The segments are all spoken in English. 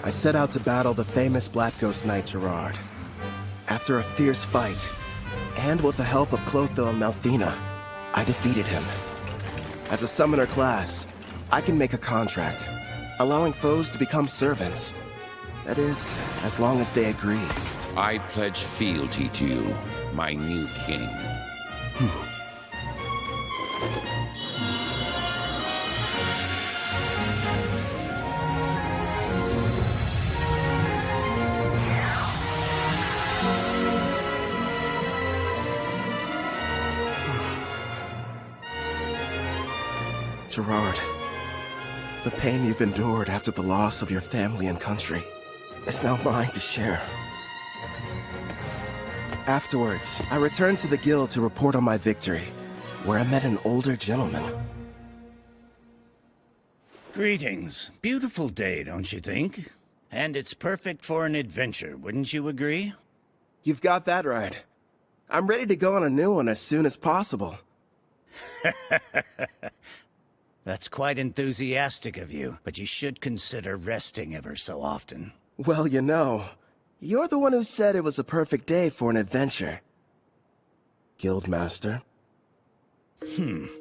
I set out to battle the famous Black Ghost Knight Gerard. After a fierce fight, and with the help of Clotho and Malfina, I defeated him. As a summoner class, I can make a contract, allowing foes to become servants. That is, as long as they agree. I pledge fealty to you, my new king. Gerard, the pain you've endured after the loss of your family and country is now mine to share. Afterwards, I returned to the guild to report on my victory, where I met an older gentleman. Greetings. Beautiful day, don't you think? And it's perfect for an adventure, wouldn't you agree? You've got that right. I'm ready to go on a new one as soon as possible. That's quite enthusiastic of you, but you should consider resting ever so often. Well, you know, you're the one who said it was a perfect day for an adventure. Guildmaster?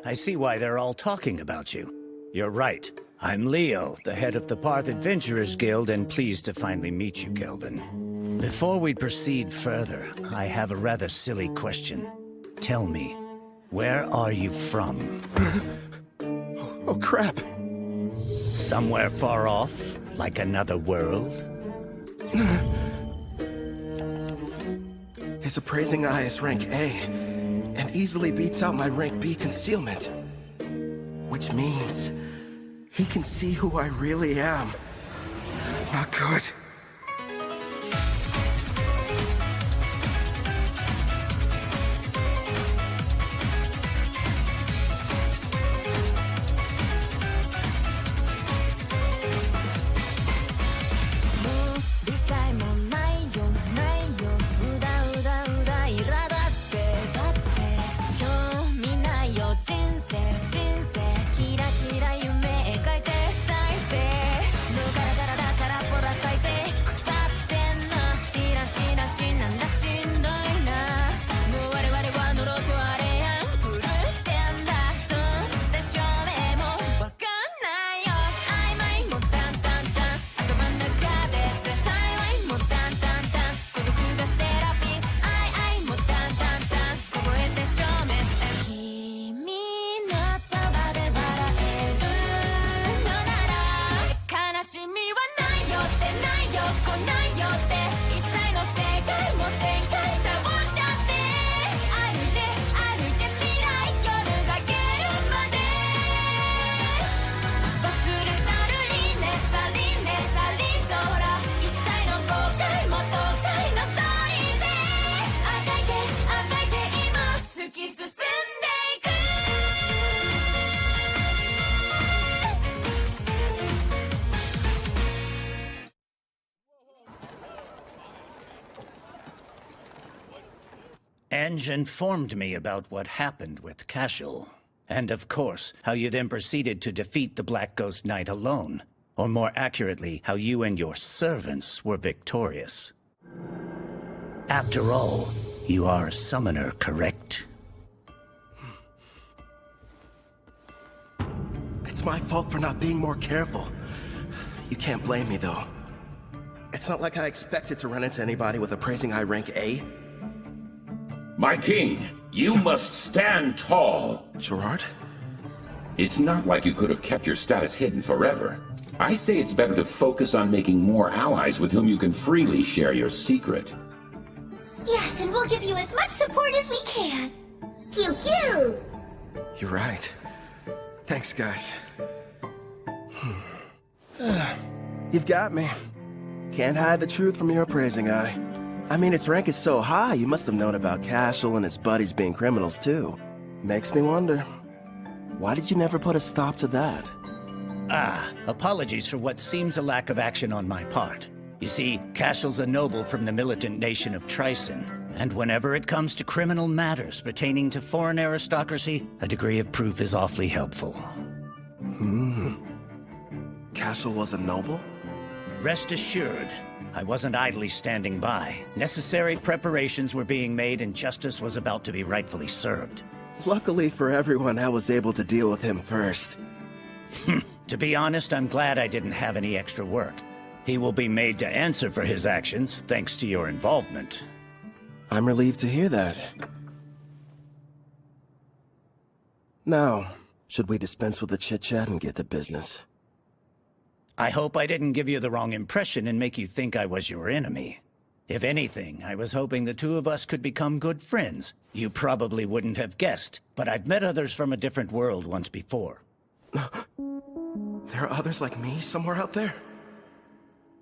I see why they're all talking about you. You're right. I'm Leo, the head of the Parth Adventurers Guild, and pleased to finally meet you, Kelvin. Before we proceed further, I have a rather silly question. Tell me, where are you from? Oh, crap! Somewhere far off? Like another world? His appraising eye is rank A, and easily beats out my rank B concealment. Which means he can see who I really am. Not good. Ange informed me about what happened with Cashel. And of course, how you then proceeded to defeat the Black Ghost Knight alone. Or more accurately, how you and your servants were victorious. After all, you are a summoner, correct? It's my fault for not being more careful. You can't blame me, though. It's not like I expected to run into anybody with appraising eye rank A. My king, you must stand tall. Gerard? It's not like you could have kept your status hidden forever. I say it's better to focus on making more allies with whom you can freely share your secret. Yes, and we'll give you as much support as we can. Pew pew! You're right. Thanks, guys. You've got me. Can't hide the truth from your appraising eye. I mean, its rank is so high, you must have known about Cashel and his buddies being criminals, too. Makes me wonder, why did you never put a stop to that? Apologies for what seems a lack of action on my part. You see, Cashel's a noble from the militant nation of Tryson, and whenever it comes to criminal matters pertaining to foreign aristocracy, a degree of proof is awfully helpful. Cashel was a noble? Rest assured, I wasn't idly standing by. Necessary preparations were being made and justice was about to be rightfully served. Luckily for everyone, I was able to deal with him first. To be honest, I'm glad I didn't have any extra work. He will be made to answer for his actions, thanks to your involvement. I'm relieved to hear that. Now, should we dispense with the chit-chat and get to business? I hope I didn't give you the wrong impression and make you think I was your enemy. If anything, I was hoping the two of us could become good friends. You probably wouldn't have guessed, but I've met others from a different world once before. There are others like me somewhere out there?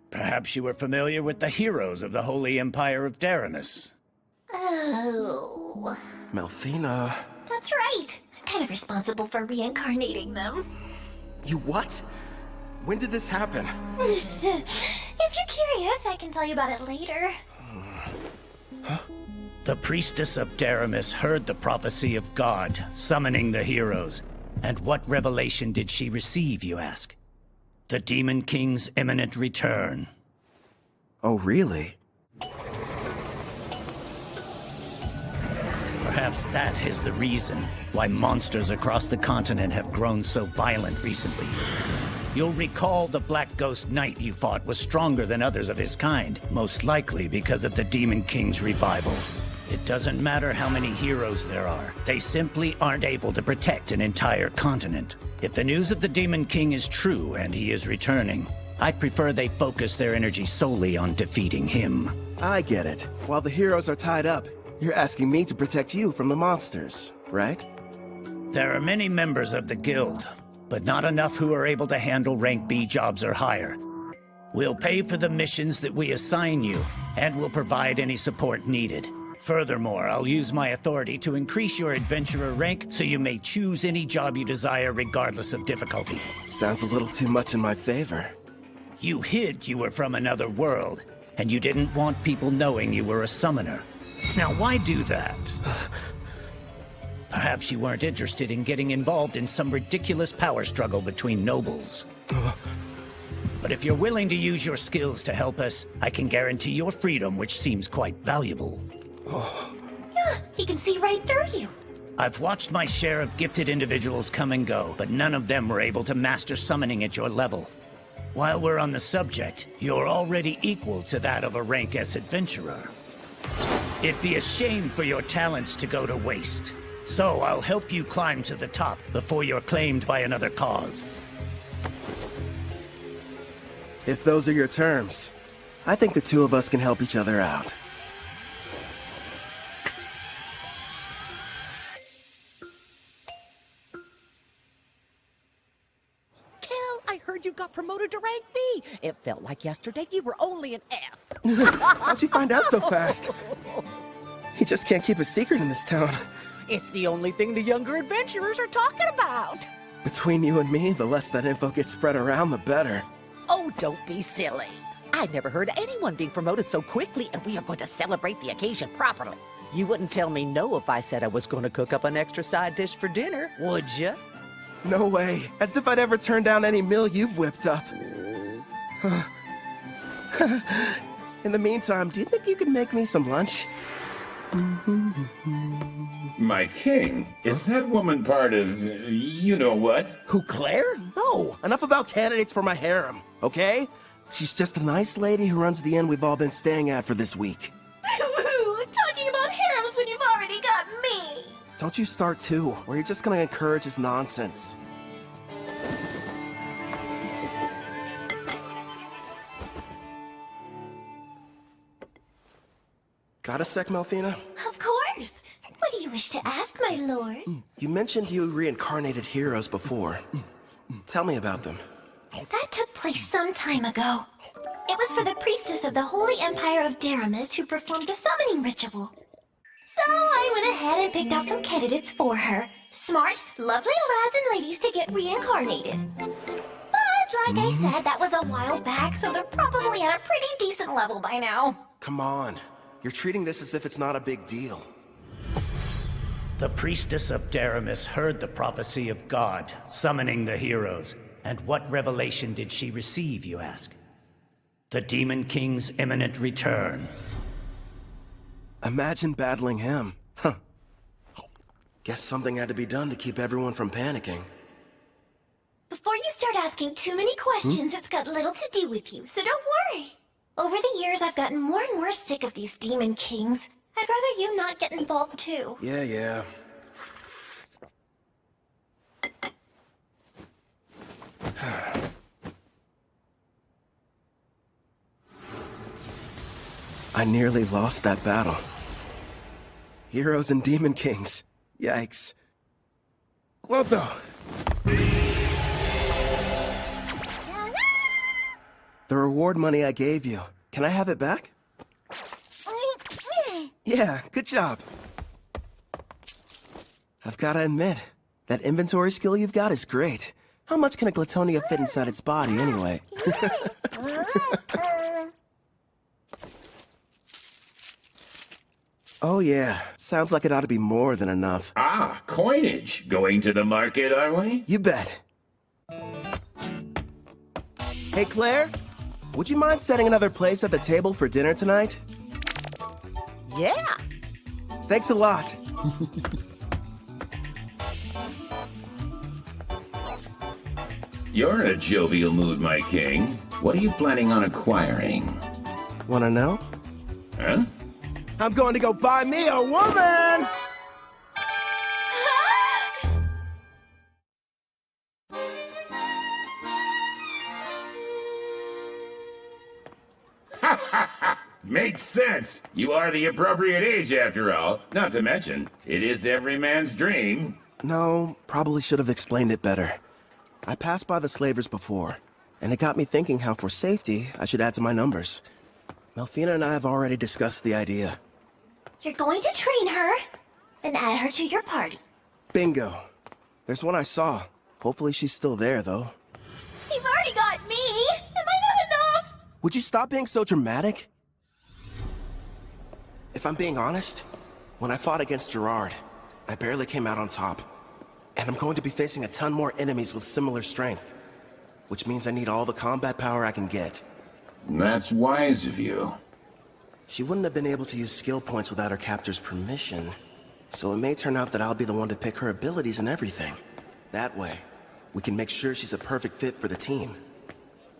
Perhaps you were familiar with the heroes of the Holy Empire of Daramus. Oh. Melfina... That's right. I'm kind of responsible for reincarnating them. You what? When did this happen? If you're curious, I can tell you about it later. The priestess of Daramus heard the prophecy of God, summoning the heroes. And what revelation did she receive, you ask? The Demon King's imminent return. Oh, really? Perhaps that is the reason why monsters across the continent have grown so violent recently. You'll recall the Black Ghost Knight you fought was stronger than others of his kind, most likely because of the Demon King's revival. It doesn't matter how many heroes there are. They simply aren't able to protect an entire continent. If the news of the Demon King is true and he is returning, I'd prefer they focus their energy solely on defeating him. I get it. While the heroes are tied up, you're asking me to protect you from the monsters, right? There are many members of the guild, but not enough who are able to handle rank B jobs or higher. We'll pay for the missions that we assign you, and we'll provide any support needed. Furthermore, I'll use my authority to increase your adventurer rank so you may choose any job you desire regardless of difficulty. Sounds a little too much in my favor. You hid you were from another world, and you didn't want people knowing you were a summoner. Now, why do that? Perhaps you weren't interested in getting involved in some ridiculous power struggle between nobles. But if you're willing to use your skills to help us, I can guarantee your freedom, which seems quite valuable. He can see right through you. I've watched my share of gifted individuals come and go, but none of them were able to master summoning at your level. While we're on the subject, you're already equal to that of a rank S adventurer. It'd be a shame for your talents to go to waste. So I'll help you climb to the top before you're claimed by another cause. If those are your terms, I think the two of us can help each other out. I heard you got promoted to rank B. It felt like yesterday you were only an F. How'd you find out so fast? He just can't keep a secret in this town. It's the only thing the younger adventurers are talking about. Between you and me, the less that info gets spread around, the better. Oh, don't be silly. I never heard of anyone being promoted so quickly, and we are going to celebrate the occasion properly. You wouldn't tell me no if I said I was going to cook up an extra side dish for dinner, would you? No way. As if I'd ever turn down any meal you've whipped up. In the meantime, do you think you could make me some lunch? My king, is that woman part of you-know-what? Who, Claire? No. Enough about candidates for my harem, okay? She's just a nice lady who runs the inn we've all been staying at for this week. Talking about harems when you've already got me. Don't you start too, or you're just gonna encourage his nonsense. Got a sec, Melfina? Of course. What do you wish to ask, my lord? You mentioned you reincarnated heroes before. Tell me about them. That took place some time ago. It was for the priestess of the Holy Empire of Daramus who performed the summoning ritual. So I went ahead and picked out some candidates for her. Smart, lovely lads and ladies to get reincarnated. But like I said, that was a while back, so they're probably at a pretty decent level by now. Come on. You're treating this as if it's not a big deal. The priestess of Daramus heard the prophecy of God, summoning the heroes. And what revelation did she receive, you ask? The Demon King's imminent return. Imagine battling him. Huh. Guess something had to be done to keep everyone from panicking. Before you start asking too many questions, it's got little to do with you, so don't worry. Over the years, I've gotten more and more sick of these Demon Kings. I'd rather you not get involved too. Yeah. I nearly lost that battle. Heroes and Demon Kings. Yikes. Clotho! The reward money I gave you, can I have it back? Yeah, good job. I've gotta admit, that inventory skill you've got is great. How much can a Glatonia fit inside its body, anyway? Oh yeah, sounds like it ought to be more than enough. Ah, coinage. Going to the market, are we? You bet. Hey Claire, would you mind setting another place at the table for dinner tonight? Yeah. Thanks a lot. You're in a jovial mood, my king. What are you planning on acquiring? Wanna know? Huh? I'm going to go buy me a woman! Makes sense. You are the appropriate age, after all. Not to mention, it is every man's dream. No, probably should have explained it better. I passed by the slavers before, and it got me thinking how for safety, I should add to my numbers. Melfina and I have already discussed the idea. You're going to train her, then add her to your party. Bingo. There's one I saw. Hopefully she's still there, though. You've already got me! Am I not enough? Would you stop being so dramatic? If I'm being honest, when I fought against Gerard, I barely came out on top. And I'm going to be facing a ton more enemies with similar strength. Which means I need all the combat power I can get. That's wise of you. She wouldn't have been able to use skill points without her captor's permission. So it may turn out that I'll be the one to pick her abilities and everything. That way, we can make sure she's a perfect fit for the team.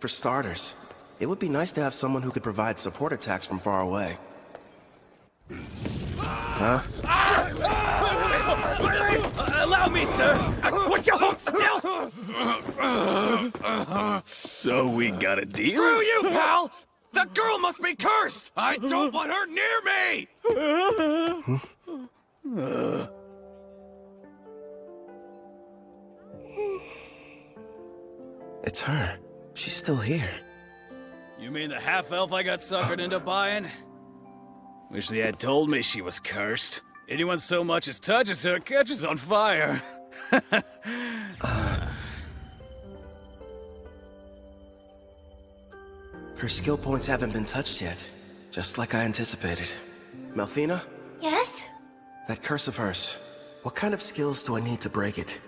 For starters, it would be nice to have someone who could provide support attacks from far away. Huh? Allow me, sir! Would you hold still? So we got a deal? Screw you, pal! The girl must be cursed! I don't want her near me! It's her. She's still here. You mean the half-elf I got suckered into buying? Wish they had told me she was cursed. Anyone so much as touches her catches on fire. Her skill points haven't been touched yet, just like I anticipated. Melfina, Yes? that curse of hers, what kind of skills do I need to break it?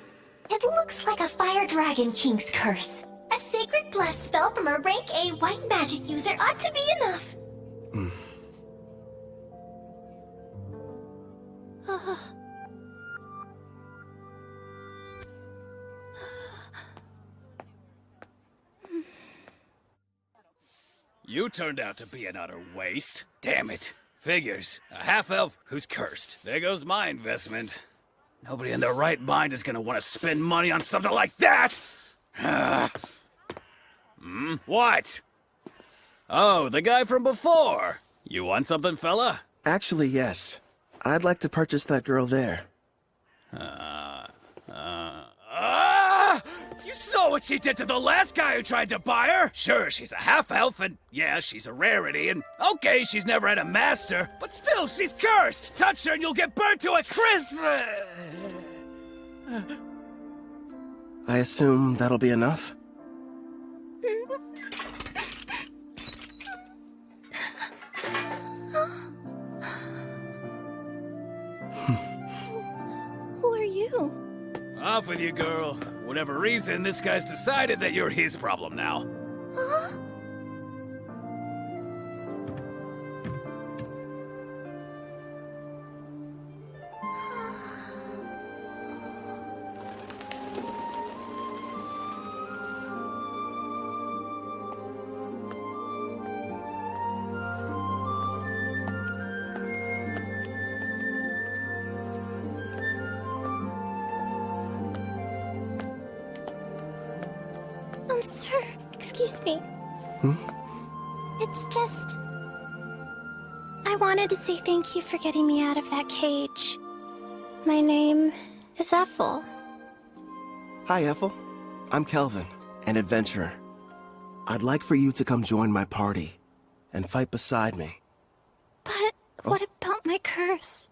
It looks like a Fire Dragon King's curse. A sacred bless spell from a rank A white magic user ought to be enough. You turned out to be an utter waste. Damn it. Figures. A half-elf who's cursed. There goes my investment. Nobody in their right mind is gonna want to spend money on something like that! What? Oh, the guy from before. You want something, fella? Actually, yes. I'd like to purchase that girl there. You saw what she did to the last guy who tried to buy her? Sure, she's a half-elf, and yeah, she's a rarity, and okay, she's never had a master, but still, she's cursed! Touch her and you'll get burnt to a crisp! I assume that'll be enough? Who are you? Off with you, girl. Whatever reason, this guy's decided that you're his problem now. Sir, excuse me. It's just... I wanted to say thank you for getting me out of that cage. My name is Ethel. Hi, Ethel. I'm Kelvin, an adventurer. I'd like for you to come join my party and fight beside me. But what about my curse?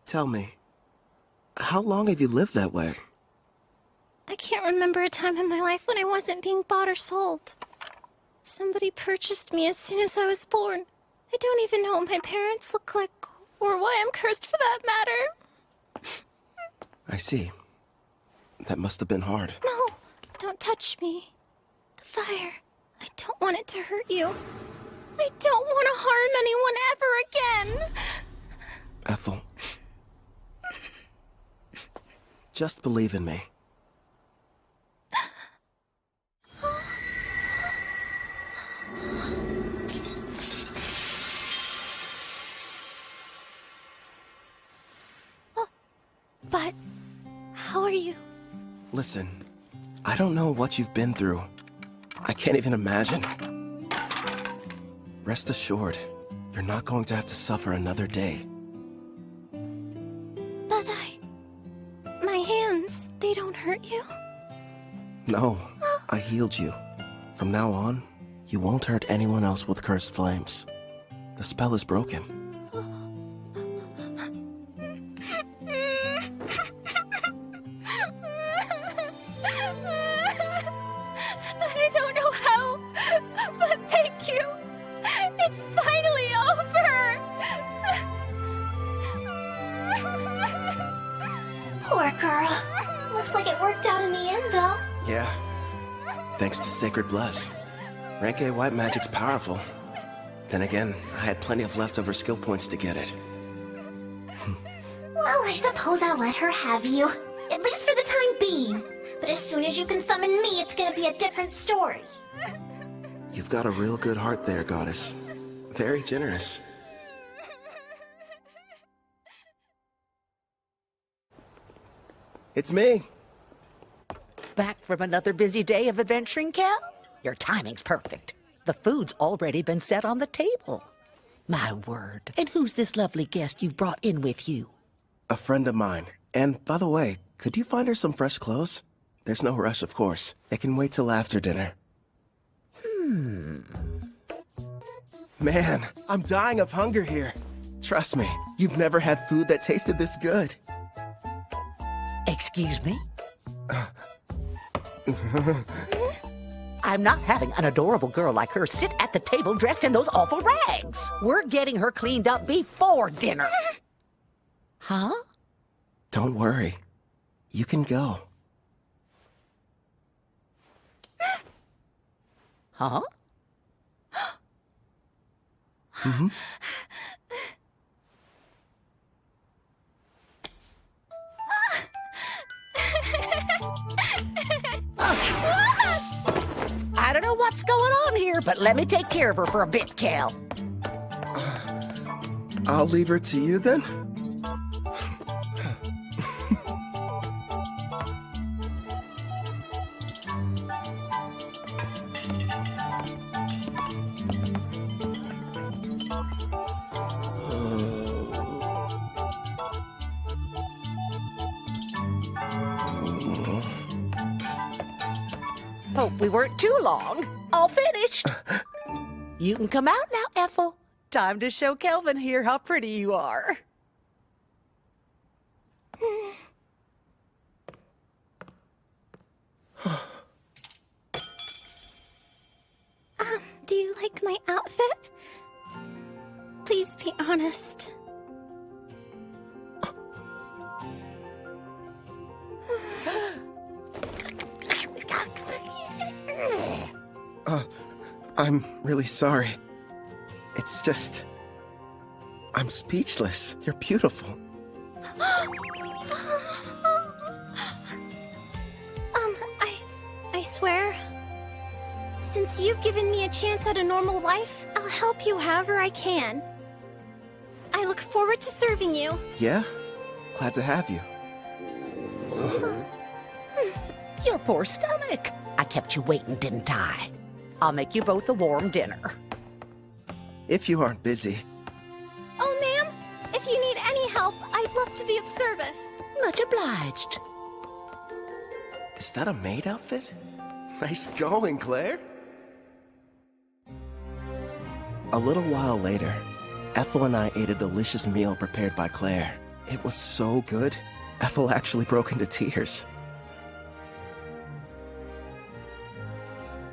Tell me, how long have you lived that way? I can't remember a time in my life when I wasn't being bought or sold. Somebody purchased me as soon as I was born. I don't even know what my parents look like, or why I'm cursed for that matter. I see. That must have been hard. No, don't touch me. The fire. I don't want it to hurt you. I don't want to harm anyone ever again. Ethel. Just believe in me. But how are you? Listen, I don't know what you've been through. I can't even imagine. Rest assured, you're not going to have to suffer another day. But my hands, they don't hurt you? No, I healed you. From now on, you won't hurt anyone else with cursed flames. The spell is broken. I don't know how, but thank you. It's finally over. Poor girl. Looks like it worked out in the end, though. Yeah. Thanks to Sacred Bless. Rank A white magic's powerful. Then again, I had plenty of leftover skill points to get it. Well, I suppose I'll let her have you. At least for the time being. But as soon as you can summon me, it's gonna be a different story. You've got a real good heart there, Goddess. Very generous. It's me. Back from another busy day of adventuring, Kel? Your timing's perfect. The food's already been set on the table. My word. And who's this lovely guest you've brought in with you? A friend of mine. And by the way, could you find her some fresh clothes? There's no rush, of course. It can wait till after dinner. Man, I'm dying of hunger here. Trust me, you've never had food that tasted this good. Excuse me? I'm not having an adorable girl like her sit at the table dressed in those awful rags. We're getting her cleaned up before dinner. Huh? Don't worry. You can go. Huh? I don't know what's going on here, but let me take care of her for a bit, Kel. I'll leave her to you then? Hope we weren't too long. All finished. You can come out now, Ethel. Time to show Kelvin here how pretty you are. Do you like my outfit? Please be honest. I'm really sorry. It's just... I'm speechless. You're beautiful. I swear, since you've given me a chance at a normal life, I'll help you however I can. I look forward to serving you. Yeah? Glad to have you. Your poor stomach. I kept you waiting, didn't I? I'll make you both a warm dinner. If you aren't busy. Oh, ma'am, if you need any help, I'd love to be of service. Much obliged. Is that a maid outfit? Nice going, Claire. A little while later, Ethel and I ate a delicious meal prepared by Claire. It was so good, Ethel actually broke into tears.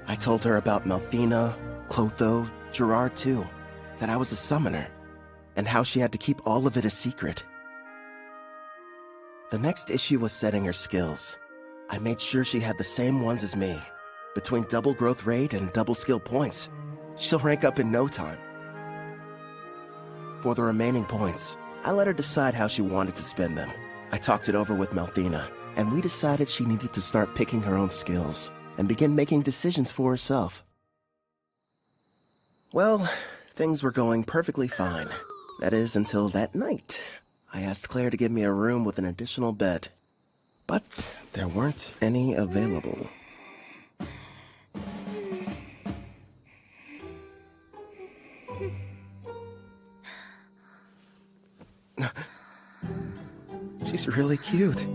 I told her about Melfina, Clotho, Gerard too, that I was a summoner, and how she had to keep all of it a secret. The next issue was setting her skills. I made sure she had the same ones as me. Between double growth rate and double skill points, she'll rank up in no time. For the remaining points, I let her decide how she wanted to spend them. I talked it over with Melfina, and we decided she needed to start picking her own skills and begin making decisions for herself. Well, things were going perfectly fine. That is, until that night. I asked Claire to give me a room with an additional bed, but there weren't any available. She's really cute.